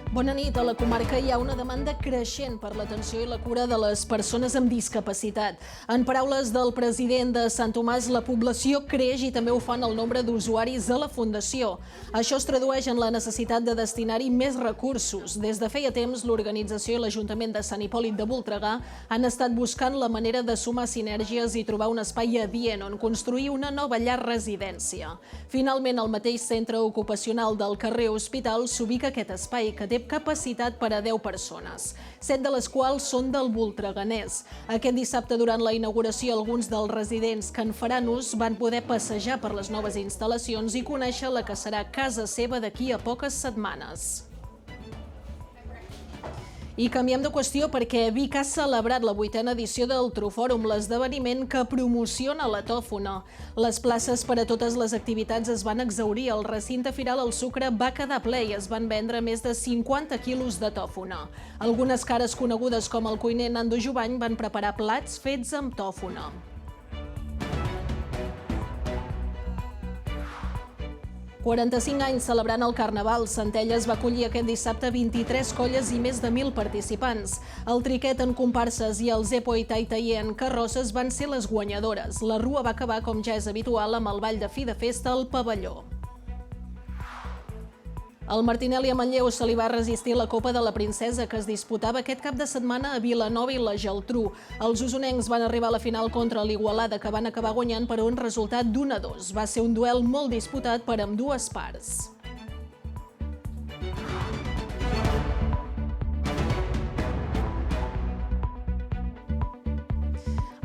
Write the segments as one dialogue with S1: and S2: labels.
S1: Bona nit. A la comarca hi ha una demanda creixent per l'atenció i la cura de les persones amb discapacitat. En paraules del president de Sant Tomàs, la població creix i també ho fan el nombre d'usuaris a la Fundació. Això es tradueix en la necessitat de destinar-hi més recursos. Des de feia temps, l'organització i l'Ajuntament de Sant Hipòlit de Voltregà han estat buscant la manera de sumar sinergies i trobar un espai adient on construir una nova llar residència. Finalment, al mateix centre ocupacional del carrer Hospital s'ubica aquest espai, que té capacitat per a 10 persones, 7 de les quals són del Voltreganès. Aquest dissabte, durant la inauguració, alguns dels residents que en faran ús van poder passejar per les noves instal·lacions i conèixer la que serà casa seva d'aquí a poques setmanes. I canviem de qüestió perquè Vic ha celebrat la 8a edició del Trufòrum, l'esdeveniment que promociona la tòfona. Les places per a totes les activitats es van exhaurir. El recinte Firal al Sucre va quedar ple i es van vendre més de 50 quilos de tòfona. Algunes cares conegudes com el cuiner Nando Jubany van preparar plats fets amb tòfona. 45 anys celebrant el Carnaval. Centelles va acollir aquest dissabte 23 colles i més de 1.000 participants. El Triquet en comparses i el Zepo i Taitaí en carrosses van ser les guanyadores. La rua va acabar, com ja és habitual, amb el ball de fi de festa al pavelló. Al Martinelli a Manlleu se li va resistir la Copa de la Princesa, que es disputava aquest cap de setmana a Vilanova i la Geltrú. Els usonencs van arribar a la final contra l'Igualada, que van acabar guanyant per un resultat d'1-2. Va ser un duel molt disputat per ambdues parts.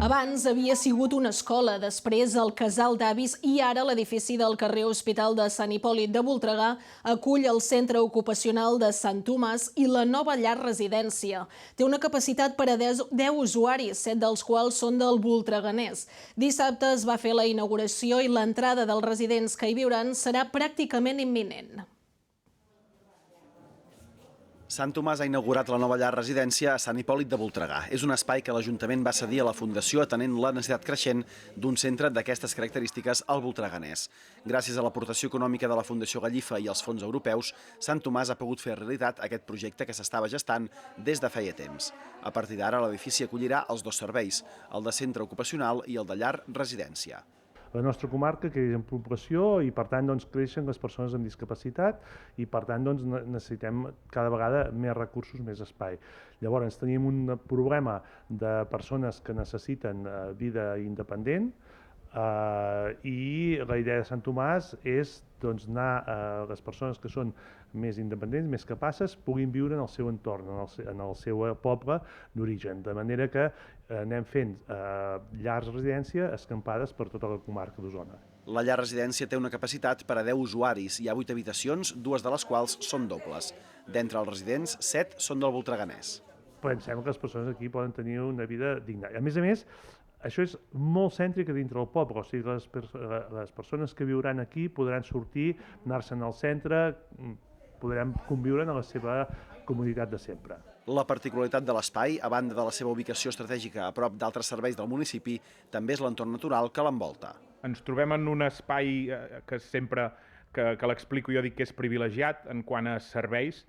S1: Abans havia sigut una escola, després el casal d'avis i ara l'edifici del carrer Hospital de Sant Hipòlit de Voltregà acull el centre ocupacional de Sant Tomàs i la nova llar residència. Té una capacitat per a 10 usuaris, 7 dels quals són del Voltreganès. Dissabte es va fer la inauguració i l'entrada dels residents que hi viuran serà pràcticament imminent.
S2: Sant Tomàs ha inaugurat la nova llar residència a Sant Hipòlit de Voltregà. És un espai que l'Ajuntament va cedir a la Fundació atenent la necessitat creixent d'un centre d'aquestes característiques al Voltreganès. Gràcies a l'aportació econòmica de la Fundació Gallifa i els fons europeus, Sant Tomàs ha pogut fer realitat aquest projecte que s'estava gestant des de feia temps. A partir d'ara, l'edifici acollirà els dos serveis, el de centre ocupacional i el de llar residència.
S3: La nostra comarca creix en població i per tant creixen les persones amb discapacitat i per tant necessitem cada vegada més recursos, més espai. Llavors tenim un problema de persones que necessiten vida independent i la idea de Sant Tomàs és anar a les persones que són més independents, més capaces, puguin viure en el seu entorn, en el seu poble d'origen, de manera que anem fent llars residència escampades per tota la comarca d'Osona.
S2: La llar residència té una capacitat per a 10 usuaris. Hi ha 8 habitacions, 2 de les quals són dobles. D'entre els residents, 7 són del Voltreganès.
S3: Pensem que les persones aquí poden tenir una vida digna. A més, això és molt cèntric a dintre del poble, o sigui, les persones que viuran aquí podran sortir, anar-se'n al centre, podran conviure en la seva comoditat de sempre.
S2: La particularitat de l'espai, a banda de la seva ubicació estratègica a prop d'altres serveis del municipi, també és l'entorn natural que l'envolta.
S4: Ens trobem en un espai que sempre que l'explico jo dic que és privilegiat en quant a serveis,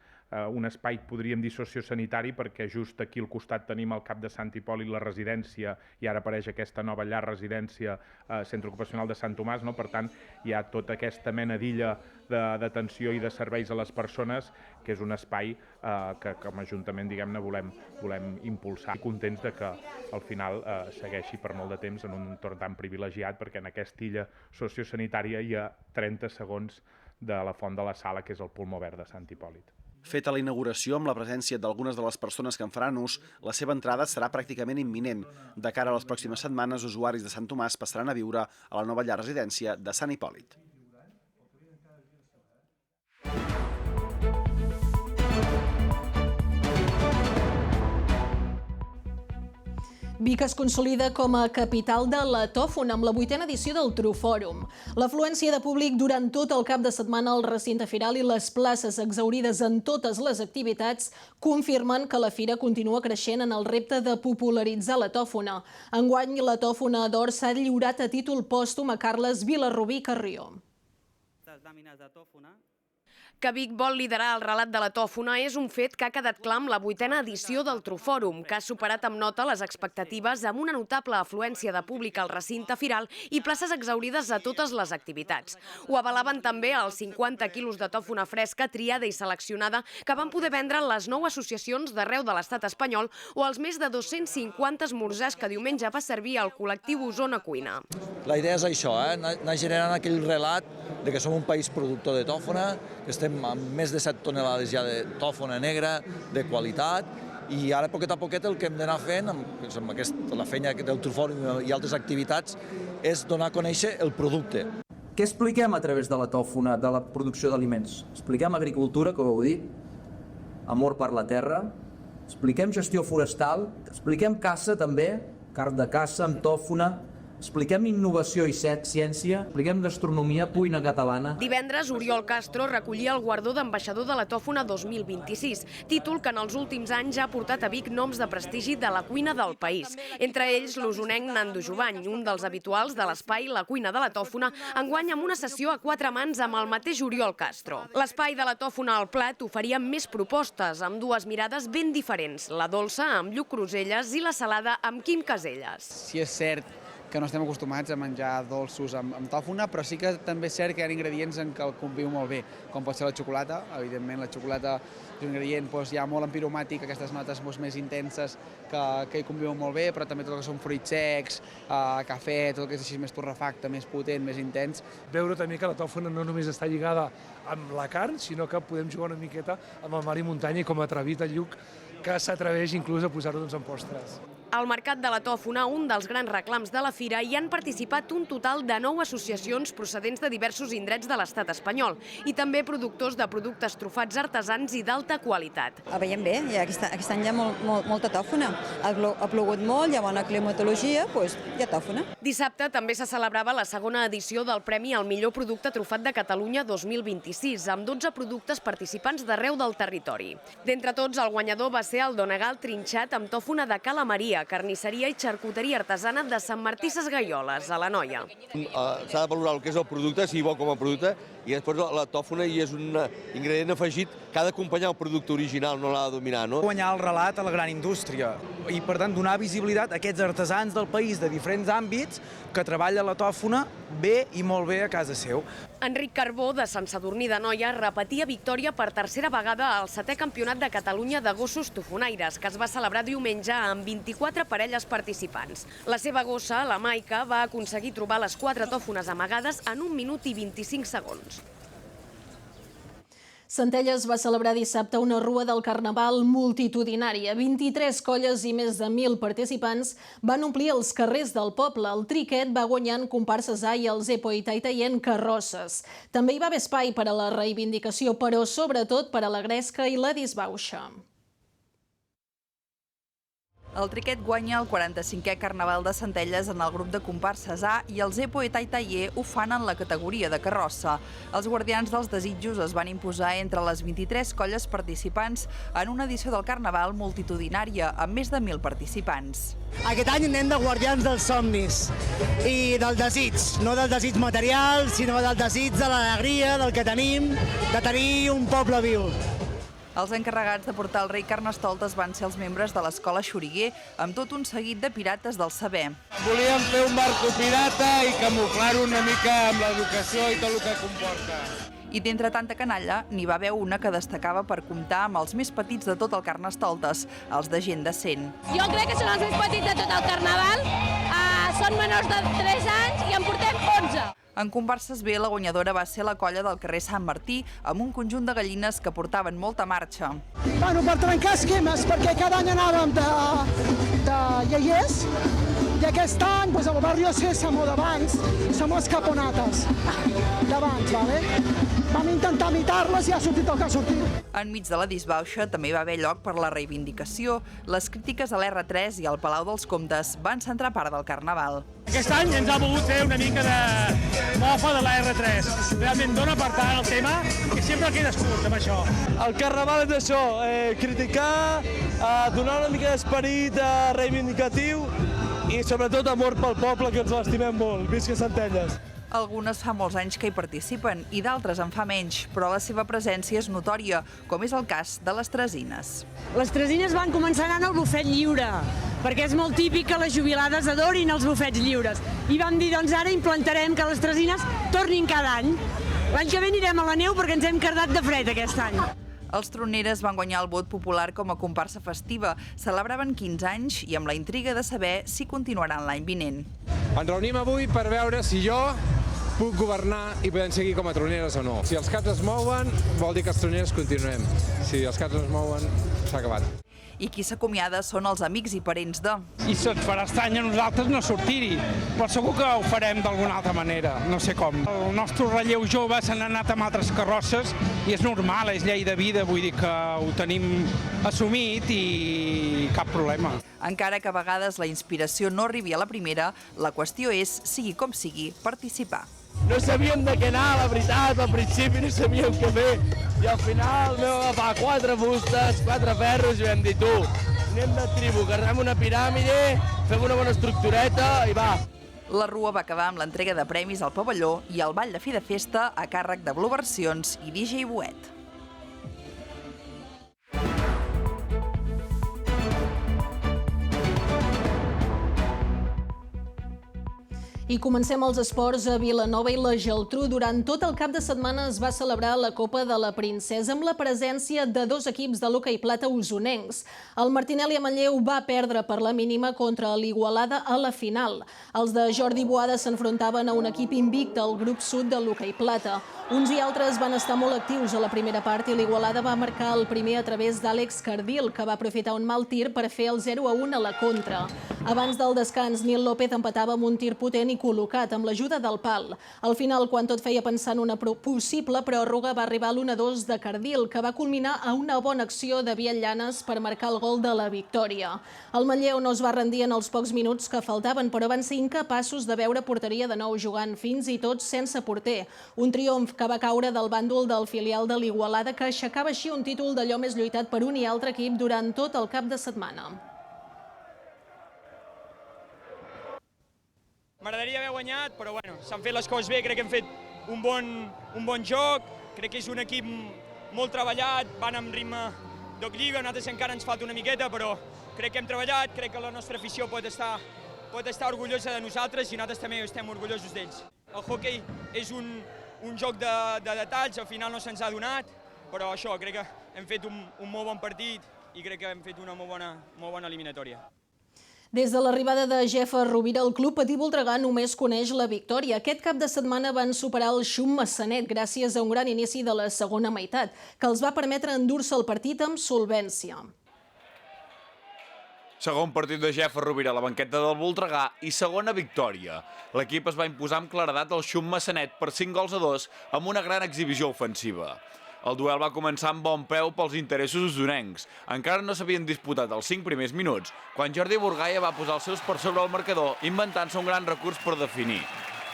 S4: un espai, podríem dir, sociosanitari, perquè just aquí al costat tenim el CAP de Sant Hipòlit, la residència, i ara apareix aquesta nova llar residència, centre ocupacional de Sant Tomàs, per tant, hi ha tota aquesta mena d'illa d'atenció i de serveis a les persones, que és un espai que com a Ajuntament, diguem-ne, volem impulsar. I contents de que al final segueixi per molt de temps en un entorn tan privilegiat, perquè en aquesta illa sociosanitària hi ha 30 segons de la Font de la Sala, que és el pulmó verd de Sant Hipòlit.
S2: Feta la inauguració amb la presència d'algunes de les persones que en faran ús, la seva entrada serà pràcticament imminent. De cara a les pròximes setmanes, usuaris de Sant Tomàs passaran a viure a la nova llar residència de Sant Hipòlit.
S1: Vic es consolida com a capital de la tòfona amb la 8a edició del Trufòrum. L'afluència de públic durant tot el cap de setmana al recinte firal i les places exhaurides en totes les activitats confirmen que la fira continua creixent en el repte de popularitzar la tòfona. Enguany, la tòfona d'or s'ha lliurat a títol pòstum a Carles Vilarrubí Carrió.
S5: Que Vic vol liderar el relat de la tòfona és un fet que ha quedat clar amb la 8a edició del Trufòrum, que ha superat amb nota les expectatives amb una notable afluència de públic al recinte firal i places exhaurides a totes les activitats. Ho avalaven també els 50 quilos de tòfona fresca triada i seleccionada que van poder vendre les 9 associacions d'arreu de l'estat espanyol o els més de 250 esmorzars que diumenge va servir al col·lectiu Osona Cuina.
S6: La idea és això, anar generant aquell relat de que som un país productor de tòfona, que estem amb més de 7 tonelades ja de tòfona negra, de qualitat, i ara, poquet a poquet, el que hem d'anar fent, amb la feina del Trufòrum i altres activitats, és donar a conèixer el producte.
S7: Què expliquem a través de la tòfona, de la producció d'aliments? Expliquem agricultura, com heu dit, amor per la terra, expliquem gestió forestal, expliquem caça també, carn de caça amb tòfona, expliquem innovació i ciència, expliquem gastronomia, cuina catalana.
S5: Divendres, Oriol Castro recollia el guardó d'ambaixador de la tòfona 2026, títol que en els últims anys ha portat a Vic noms de prestigi de la cuina del país. Entre ells, l'usonenc Nando Jovany, un dels habituals de l'espai La Cuina de la Tòfona, enguany amb una sessió a 4 mans amb el mateix Oriol Castro. L'espai de la tòfona al plat oferia més propostes, amb 2 mirades ben diferents, la dolça amb Lluc Cruselles i la salada amb Quim Caselles.
S8: Si és cert que no estem acostumats a menjar dolços amb tòfona, però sí que també és cert que hi ha ingredients en què el conviu molt bé, com pot ser la xocolata. Evidentment, la xocolata és un ingredient ja molt empiromàtic, aquestes notes més intenses que hi conviuen molt bé, però també tot el que són fruits secs, cafè, tot el que és així més torrefacte, més potent, més intens.
S9: Veure també que la tòfona no només està lligada amb la carn, sinó que podem jugar una miqueta amb el mar i muntanya, i com ha atrevit el Lluc, que s'atreveix inclús a posar-ho en postres.
S5: Al Mercat de la Tòfona, un dels grans reclams de la fira, hi han participat un total de 9 associacions procedents de diversos indrets de l'estat espanyol i també productors de productes trufats artesans i d'alta qualitat.
S10: Veiem bé, aquest any hi ha molta tòfona. Ha plogut molt, hi ha bona climatologia, doncs hi ha tòfona.
S5: Dissabte també se celebrava la segona edició del Premi al millor producte trufat de Catalunya 2026, amb 12 productes participants d'arreu del territori. D'entre tots, el guanyador va ser el donegal trinxat amb tòfona de Cala Maria, carnisseria i xarcuteria artesana de Sant Martí Sesgueioles, a l'Anoia.
S11: S'ha de valorar el que és el producte, si bo com a producte, i després la tòfona hi és un ingredient afegit que ha d'acompanyar el producte original, no l'ha de dominar, no?
S12: Guanyar el relat a la gran indústria i, per tant, donar visibilitat a aquests artesans del país de diferents àmbits que treballen la tòfona bé i molt bé a casa seu.
S5: Enric Carbó, de Sant Sadurní d'Anoia, repetia victòria per tercera vegada al 7è Campionat de Catalunya de gossos tofonaires, que es va celebrar diumenge amb 24 parelles participants. La seva gossa, la Maica, va aconseguir trobar les 4 tòfones amagades en 1 minut i 25 segons.
S1: Centelles va celebrar dissabte una rua del Carnaval multitudinària. 23 colles i més de 1.000 participants van omplir els carrers del poble. El Triquet va guanyant comparses A i el Zepo i traient carrosses. També hi va haver espai per a la reivindicació, però sobretot per a la gresca i la disbauxa.
S13: El Triquet guanya el 45è Carnaval de Centelles en el grup de comparses A i el Zepo i Taitaller ho fan en la categoria de carrossa. Els guardians dels desitjos es van imposar entre les 23 colles participants en una edició del Carnaval multitudinària amb més de 1.000 participants.
S14: Aquest any anem de guardians dels somnis i del desig, no del desig material, sinó del desig de l'alegria, del que tenim, de tenir un poble viu.
S13: Els encarregats de portar el rei Carnestoltes van ser els membres de l'escola Xuriguer, amb tot un seguit de pirates del saber.
S15: Volíem fer un barco pirata i camuflar-ho una mica amb l'educació i tot el que comporta.
S13: I d'entre tanta canalla, n'hi va haver una que destacava per comptar amb els més petits de tot el Carnestoltes, els de gent de 100.
S16: Jo crec que són els més petits de tot el Carnaval, són menors de 3 anys i en portem 11.
S13: En comparses B, la guanyadora va ser la colla del carrer Sant Martí, amb un conjunt de gallines que portaven molta marxa.
S14: Bueno, per trencar esquemes, perquè cada any anàvem de iaiers, i aquest any el barri C som d'abans, som els caponates d'abans, ¿vale? Vam intentar imitar-les i ha sortit el que ha sortit.
S13: Enmig de la disbauxa també hi va haver lloc per la reivindicació. Les crítiques a l'R3 i al Palau dels Comtes van centrar part del Carnaval.
S17: Aquest any ens ha volgut fer una mica de mofa de la R3. Realment dona per tant el tema i sempre quedes curt amb això.
S18: El Carnaval és això, criticar, donar una mica d'esperit reivindicatiu i sobretot amor pel poble, que ens l'estimem molt. Visca Centelles!
S13: Algunes fa molts anys que hi participen i d'altres en fa menys, però la seva presència és notòria, com és el cas de les Tresines.
S19: Les Tresines van començar anant al bufet lliure, perquè és molt típic que les jubilades adorin els bufets lliures. I vam dir, doncs ara implantarem que les Tresines tornin cada any. L'any que ve anirem a la neu perquè ens hem cardat de fred aquest any.
S13: Els Troneres van guanyar el vot popular com a comparsa festiva. Celebraven 15 anys i amb la intriga de saber si continuaran l'any vinent.
S20: Ens reunim avui per veure si jo puc governar i podem seguir com a Troneres o no. Si els caps es mouen, vol dir que els Troneres continuem. Si els caps no es mouen, s'ha acabat.
S13: I qui s'acomiada són els amics i parents de.
S21: I se'ns farà estrany a nosaltres no sortir-hi, però segur que ho farem d'alguna altra manera, no sé com. El nostre relleu jove s'han anat amb altres carrosses i és normal, és llei de vida, vull dir que ho tenim assumit i cap problema.
S13: Encara que a vegades la inspiració no arribi a la primera, la qüestió és, sigui com sigui, participar.
S18: No sabíem de què anar, la veritat, al principi no sabíem què fer. I al final vam agafar 4 fustes, 4 ferros i vam dir, tu, anem de tribu, carregem una piràmide, fem una bona estructureta i va.
S13: La rua va acabar amb l'entrega de premis al pavelló i el ball de fi de festa a càrrec de Blue Versions i DJ Buet.
S1: I comencem els esports a Vilanova i la Geltrú. Durant tot el cap de setmana es va celebrar la Copa de la Princesa amb la presència de 2 equips de l'hoquei plata usonencs. El Martinelli a Manlleu va perdre per la mínima contra l'Igualada a la final. Els de Jordi Boada s'enfrontaven a un equip invicte al grup sud de l'hoquei plata. Uns i altres van estar molt actius a la primera part i l'Igualada va marcar el primer a través d'Àlex Cardil, que va aprofitar un mal tir per fer el 0-1 a la contra. Abans del descans, Nil López empatava amb un tir potent i col·locat, amb l'ajuda del pal. Al final, quan tot feia pensar en una possible pròrroga, va arribar l'1-2 de Cardil, que va culminar a una bona acció de Biel Llanes per marcar el gol de la victòria. El Manlleu no es va rendir en els pocs minuts que faltaven, però van ser incapaços de veure porteria de nou jugant, fins i tot sense porter. Un triomf que va caure del bàndol del filial de l'Igualada, que aixecava així un títol d'allò més lluitat per un i altre equip durant tot el cap de setmana.
S22: M'agradaria haver guanyat, però bueno, s'han fet les coses bé, crec que hem fet un bon joc, crec que és un equip molt treballat, van amb ritme d'Oc Lliga, a nosaltres encara ens falta una miqueta, però crec que hem treballat, crec que la nostra afició pot estar orgullosa de nosaltres i nosaltres també estem orgullosos d'ells. El hoquei és un joc de detalls, al final no se'ns ha donat, però això, crec que hem fet un molt bon partit i crec que hem fet una molt bona eliminatòria.
S1: Des de l'arribada de Jeffer Rovira, el club Patí Voltregà només coneix la victòria. Aquest cap de setmana van superar el Xum Massanet gràcies a un gran inici de la segona meitat, que els va permetre endur-se el partit amb solvència.
S23: Segon partit de Jeffer Rovira a la banqueta del Voltregà i segona victòria. L'equip es va imposar amb claredat al Xum Massanet per 5-2 amb una gran exhibició ofensiva. El duel va començar amb bon peu pels interessos usonencs. Encara no s'havien disputat els 5 primers minuts, quan Jordi Burgaia va posar els seus per sobre el marcador, inventant-se un gran recurs per definir.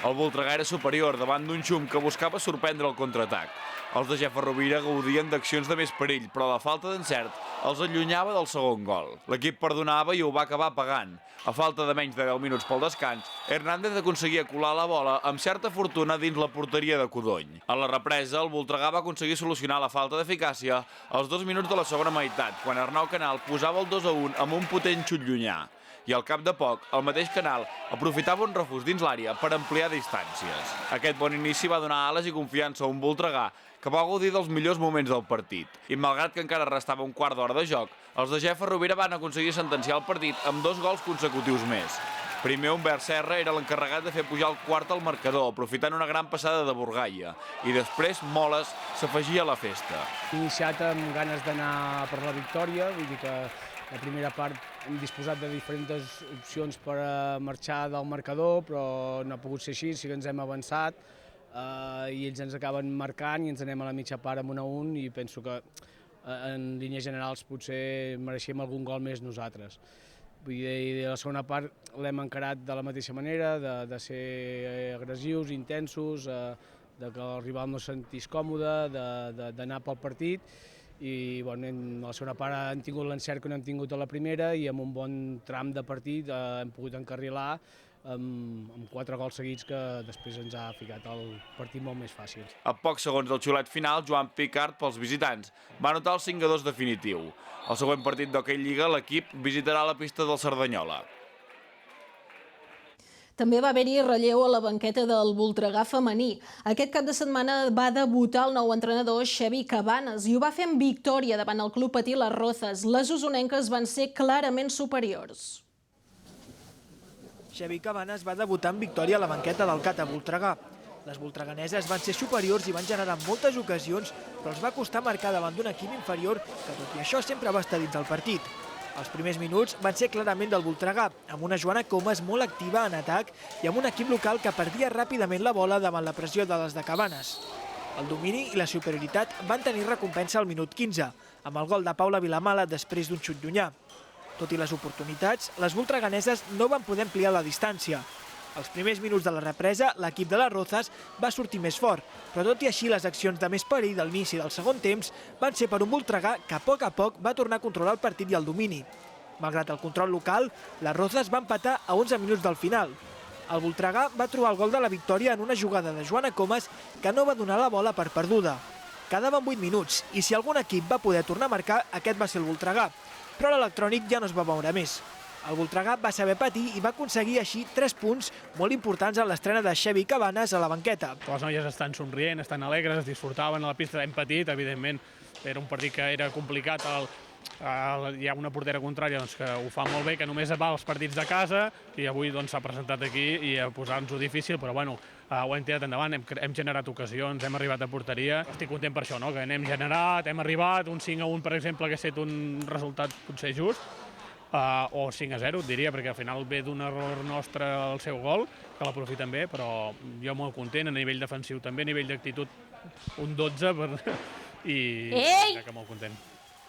S23: El Voltregà era superior davant d'un Xum que buscava sorprendre el contraatac. Els de Jeffer Rovira gaudien d'accions de més perill, però la falta d'encert els allunyava del segon gol. L'equip perdonava i ho va acabar pagant. A falta de menys de 10 minuts pel descans, Hernández aconseguia colar la bola amb certa fortuna dins la porteria de Codony. A la represa, el Voltregà va aconseguir solucionar la falta d'eficàcia als 2 minuts de la segona meitat, quan Arnau Canal posava el 2-1 amb un potent xut llunyà. I al cap de poc, el mateix Canal aprofitava un refús dins l'àrea per ampliar distàncies. Aquest bon inici va donar ales i confiança a un Voltregà que va gaudir dels millors moments del partit. I malgrat que encara restava un quart d'hora de joc, els de Jeffer Rovira van aconseguir sentenciar el partit amb 2 gols consecutius més. Primer, Humbert Serra era l'encarregat de fer pujar el quart al marcador, aprofitant una gran passada de Burgaia. I després, Moles s'afegia a la festa.
S24: Iniciat amb ganes d'anar per la victòria, vull dir que la primera part hem disposat de diferents opcions per marxar del marcador, però no ha pogut ser així, sí que ens hem avançat i ells ens acaben marcant i ens anem a la mitja part amb 1-1 i penso que en línies generals potser mereixem algun gol més nosaltres. Vull dir, la segona part l'hem encarat de la mateixa manera, de ser agressius, intensos, de que el rival no es sentís còmode, d'anar pel partit. I en la segona part hem tingut l'encert que no hem tingut a la primera i amb un bon tram de partit hem pogut encarrilar amb 4 gols seguits que després ens ha ficat el partit molt més fàcil.
S23: A pocs segons del xiulet final, Joan Picard, pels visitants, va anotar el 5-2 definitiu. El següent partit d'Hoquei Lliga, l'equip visitarà la pista del Cerdanyola.
S1: També va haver-hi relleu a la banqueta del Voltregà femení. Aquest cap de setmana va debutar el nou entrenador Xevi Cabanes i ho va fer amb victòria davant el club patí Les Rozas. Les usonenques van ser clarament superiors.
S2: Xevi Cabanes va debutar amb victòria a la banqueta del Cata Voltregà. Les voltreganeses van ser superiors i van generar moltes ocasions, però els va costar marcar davant d'un equip inferior que, tot i això, sempre va estar dins del partit. Els primers minuts van ser clarament del Voltregà, amb una Joana Comas molt activa en atac i amb un equip local que perdia ràpidament la bola davant la pressió de les de Cabanes. El domini i la superioritat van tenir recompensa al minut 15, amb el gol de Paula Vilamala després d'un xut llunyà. Tot i les oportunitats, les voltreganeses no van poder ampliar la distància. Els primers minuts de la represa, l'equip de les Rozas va sortir més fort, però tot i així les accions de més perill de l'inici del segon temps van ser per un Voltregà que a poc va tornar a controlar el partit i el domini. Malgrat el control local, les Rozas va empatar a 11 minuts del final. El Voltregà va trobar el gol de la victòria en una jugada de Joana Comas que no va donar la bola per perduda. Quedaven 8 minuts i si algun equip va poder tornar a marcar, aquest va ser el Voltregà, però l'electrònic ja no es va veure més. El Voltregà va saber patir i va aconseguir així 3 punts molt importants en l'estrena de Xevi Cabanes a la banqueta.
S21: Les noies estan somrient, estan alegres, es disfrutaven a la pista, hem patit, evidentment. Era un partit que era complicat. Hi ha una portera contrària que ho fa molt bé, que només va als partits de casa i avui s'ha presentat aquí i a posar-nos-ho difícil, però bueno, ho hem tirat endavant, hem generat ocasions, hem arribat a porteria. Estic content per això, que n'hem generat, hem arribat, un 5-1, per exemple, que ha estat un resultat potser just, o 5-0, et diria, perquè al final ve d'un error nostre el seu gol, que l'aprofiten bé, però jo molt content, a nivell defensiu també, a nivell d'actitud un 12 i que molt content.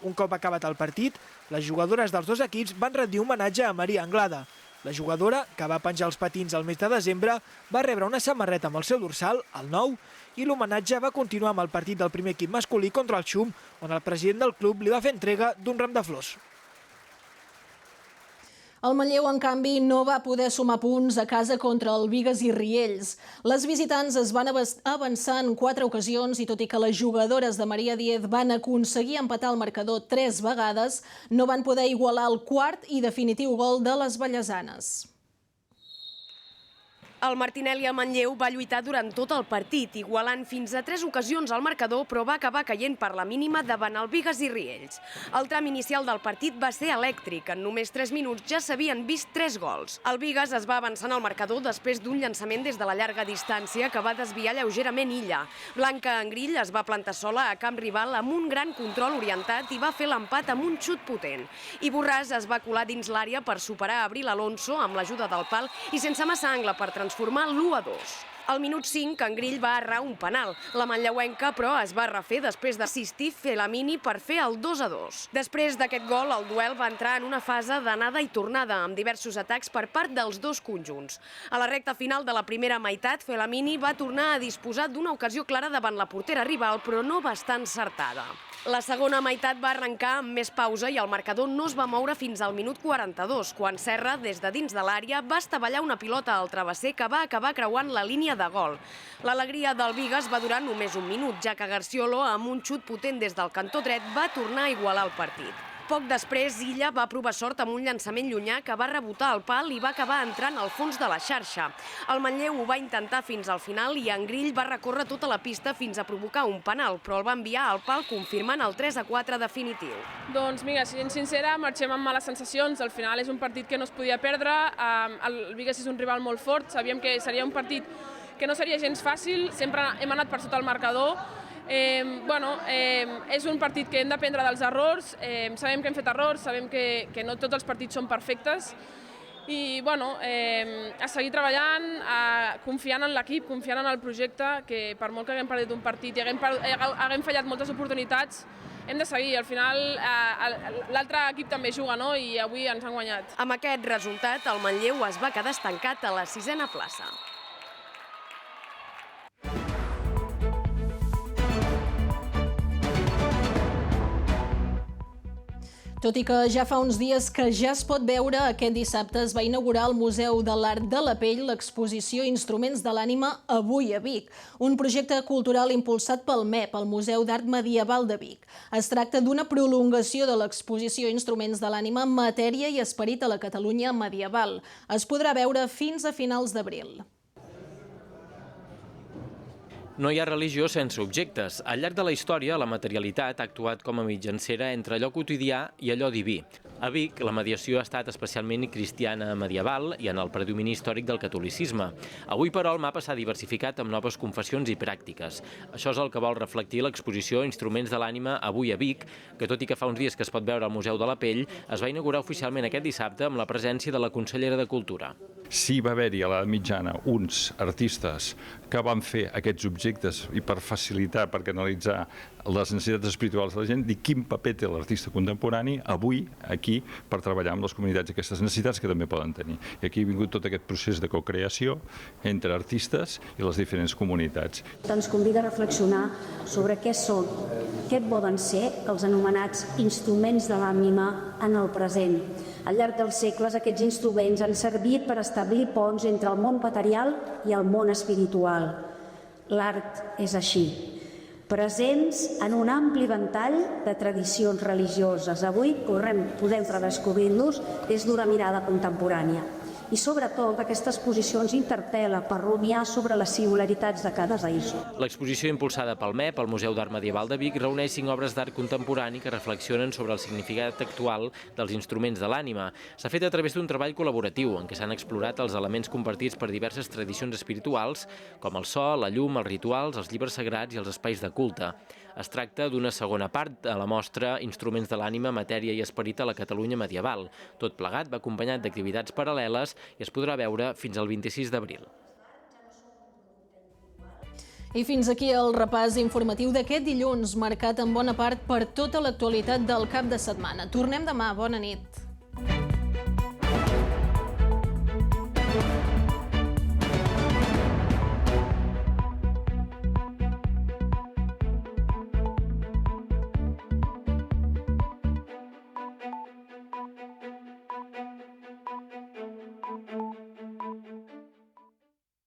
S2: Un cop acabat el partit, les jugadores dels dos equips van rendir homenatge a Maria Anglada. La jugadora, que va penjar els patins al mes de desembre, va rebre una samarreta amb el seu dorsal, el 9, i l'homenatge va continuar amb el partit del primer equip masculí contra el Xum, on el president del club li va fer entrega d'un ram de flors.
S1: El Manlleu, en canvi, no va poder sumar punts a casa contra el Bigues i Riells. Les visitants es van avançar en 4 ocasions i tot i que les jugadores de Maria Díez van aconseguir empatar el marcador 3 vegades, no van poder igualar el quart i definitiu gol de les vallesanes.
S5: El Martinelli a Manlleu va lluitar durant tot el partit, igualant fins a 3 ocasions al marcador, però va acabar caient per la mínima davant el Bigues i Riells. El tram inicial del partit va ser elèctric. En només 3 minuts ja s'havien vist 3 gols. El Bigues es va avançar al marcador després d'un llançament des de la llarga distància que va desviar lleugerament Illa. Blanca Engrill es va plantar sola a camp rival amb un gran control orientat i va fer l'empat amb un xut potent. I Borràs es va colar dins l'àrea per superar Abril Alonso amb l'ajuda del pal i sense massa angle per transformar l'1-2. Al minut 5, Engrill va errar un penal. La manlleuenca, però, es va refer després d'assistir Felamini per fer el 2-2. Després d'aquest gol, el duel va entrar en una fase d'anada i tornada, amb diversos atacs per part dels dos conjunts. A la recta final de la primera meitat, Felamini va tornar a disposar d'una ocasió clara davant la portera rival, però no va estar encertada. La segona meitat va arrencar amb més pausa i el marcador no es va moure fins al minut 42, quan Serra, des de dins de l'àrea, va estavellar una pilota al travesser que va acabar creuant la línia de gol. L'alegria del Bigues va durar només un minut, ja que Garciolo, amb un xut potent des del cantó dret, va tornar a igualar el partit. Poc després, Illa va provar sort amb un llançament llunyà que va rebotar al pal i va acabar entrant al fons de la xarxa. El Manlleu ho va intentar fins al final i Engrill va recórrer tota la pista fins a provocar un penal, però el va enviar al pal confirmant el 3-4 definitiu.
S3: Doncs, mira, sent sincera, marxem amb males sensacions. Al final és un partit que no es podia perdre. El Bigues és un rival molt fort. Sabíem que seria un partit que no seria gens fàcil. Sempre hem anat per sota el marcador. És un partit que hem d'aprendre dels errors, sabem que hem fet errors, sabem que no tots els partits són perfectes i a seguir treballant, confiant en l'equip, confiant en el projecte, que per molt que haguem perdut un partit i haguem fallat moltes oportunitats, hem de seguir. Al final l'altre equip també juga, no? I avui ens han guanyat.
S5: Amb aquest resultat, el Manlleu es va quedar estancat a la 6a plaça.
S1: Tot i que ja fa uns dies que ja es pot veure, aquest dissabte es va inaugurar al Museu de l'Art de la Pell l'exposició Instruments de l'Ànima avui a Vic, un projecte cultural impulsat pel MEP, el Museu d'Art Medieval de Vic. Es tracta d'una prolongació de l'exposició Instruments de l'Ànima, Matèria i Esperit a la Catalunya medieval. Es podrà veure fins a finals d'abril.
S4: No hi ha religió sense objectes. Al llarg de la història, la materialitat ha actuat com a mitjancera entre allò quotidià i allò diví. A Vic, la mediació ha estat especialment cristiana medieval i en el predomini històric del catolicisme. Avui, però, el mapa s'ha diversificat amb noves confessions i pràctiques. Això és el que vol reflectir l'exposició Instruments de l'Ànima avui a Vic, que tot i que fa uns dies que es pot veure al Museu de la Pell, es va inaugurar oficialment aquest dissabte amb la presència de la consellera de Cultura.
S6: Sí, va haver-hi a l'edat mitjana uns artistes que van fer aquests objectes i per facilitar, per canalitzar les necessitats espirituals de la gent, dir quin paper té l'artista contemporani avui, aquí, per treballar amb les comunitats i aquestes necessitats que també poden tenir. I aquí ha vingut tot aquest procés de cocreació entre artistes i les diferents comunitats.
S7: Ens convida a reflexionar sobre què són, què poden ser els anomenats instruments de l'ànima en el present. Al llarg dels segles, aquests instruments han servit per establir ponts entre el món material i el món espiritual. L'art és així, presents en un ampli ventall de tradicions religioses. Avui podem redescobrir-los des d'una mirada contemporània. I sobretot aquesta exposició ens interpel·la per rumiar sobre les singularitats de cada país.
S4: L'exposició impulsada pel MEP, el Museu d'Art Medieval de Vic, reuneix 5 obres d'art contemporani que reflexionen sobre el significat actual dels instruments de l'ànima. S'ha fet a través d'un treball col·laboratiu en què s'han explorat els elements compartits per diverses tradicions espirituals, com el so, la llum, els rituals, els llibres sagrats i els espais de culte. Es tracta d'una segona part de la mostra Instruments de l'Ànima, Matèria i Esperit a la Catalunya medieval. Tot plegat va acompanyat d'activitats paral·leles i es podrà veure fins al 26 d'abril.
S1: I fins aquí el repàs informatiu d'aquest dilluns, marcat en bona part per tota l'actualitat del cap de setmana. Tornem demà. Bona nit.